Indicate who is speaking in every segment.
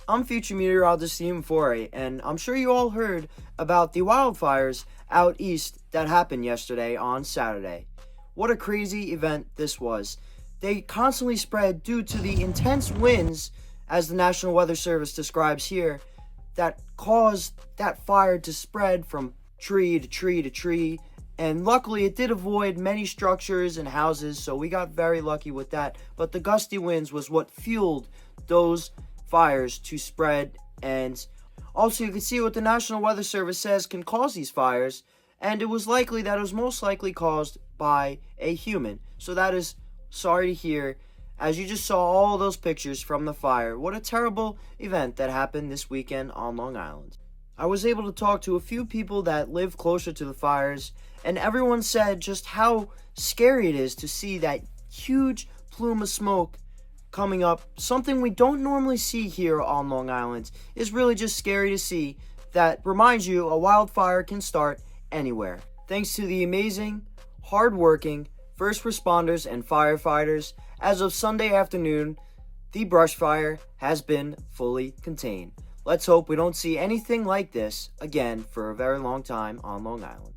Speaker 1: I'm future meteorologist Stephen Foray, and I'm sure you all heard about the wildfires out east that happened yesterday on Saturday. What a crazy event this was. They constantly spread due to the intense winds, as the National Weather Service describes here, that caused that fire to spread from tree to tree to tree. And luckily, it did avoid many structures and houses, so we got very lucky with that. But the gusty winds was what fueled those fires to spread. And also, you can see what the National Weather Service says can cause these fires. And it was likely that it was most likely caused by a human. So that is sorry to hear, as you just saw all those pictures from the fire. What a terrible event that happened this weekend on Long Island. I was able to talk to a few people that live closer to the fires, and everyone said just how scary it is to see that huge plume of smoke coming up. Something we don't normally see here on Long Island. Is really just scary to see. That reminds you a wildfire can start anywhere. Thanks to the amazing, hardworking first responders and firefighters, as of Sunday afternoon, the brush fire has been fully contained. Let's hope we don't see anything like this again for a very long time on Long Island.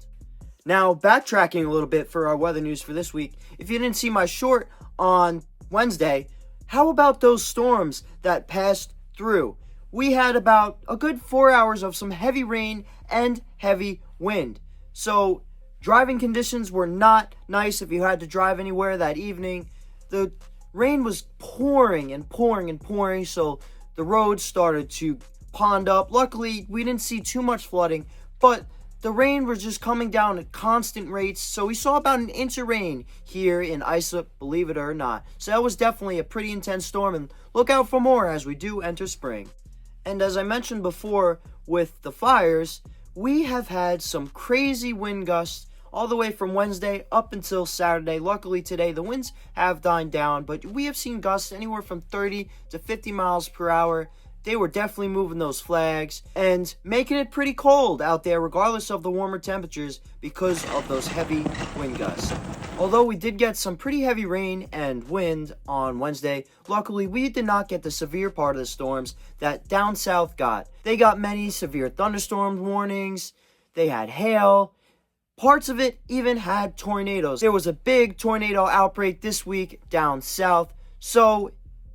Speaker 1: Now, backtracking a little bit for our weather news for this week, if you didn't see my short on Wednesday, how about those storms that passed through? We had about a good 4 hours of some heavy rain and heavy wind. So, driving conditions were not nice if you had to drive anywhere that evening. The rain was pouring and pouring and pouring, so the roads started to pond up. Luckily, we didn't see too much flooding, but the rain was just coming down at constant rates, so we saw about an inch of rain here in Islip, believe it or not. So that was definitely a pretty intense storm, and look out for more as we do enter spring. And as I mentioned before with the fires, we have had some crazy wind gusts all the way from Wednesday up until Saturday. Luckily today the winds have died down, but we have seen gusts anywhere from 30 to 50 miles per hour. They were definitely moving those flags and making it pretty cold out there regardless of the warmer temperatures because of those heavy wind gusts. Although we did get some pretty heavy rain and wind on Wednesday, luckily we did not get the severe part of the storms that down south got. They got many severe thunderstorm warnings, they had hail, parts of it even had tornadoes. There was a big tornado outbreak this week down south, so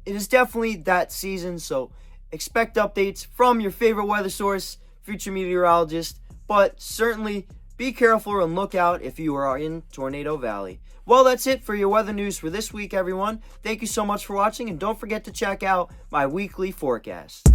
Speaker 1: it is definitely that season, so expect updates from your favorite weather source, future meteorologist, but certainly be careful and look out if you are in Tornado Valley. Well, that's it for your weather news for this week, everyone. Thank you so much for watching, and don't forget to check out my weekly forecast.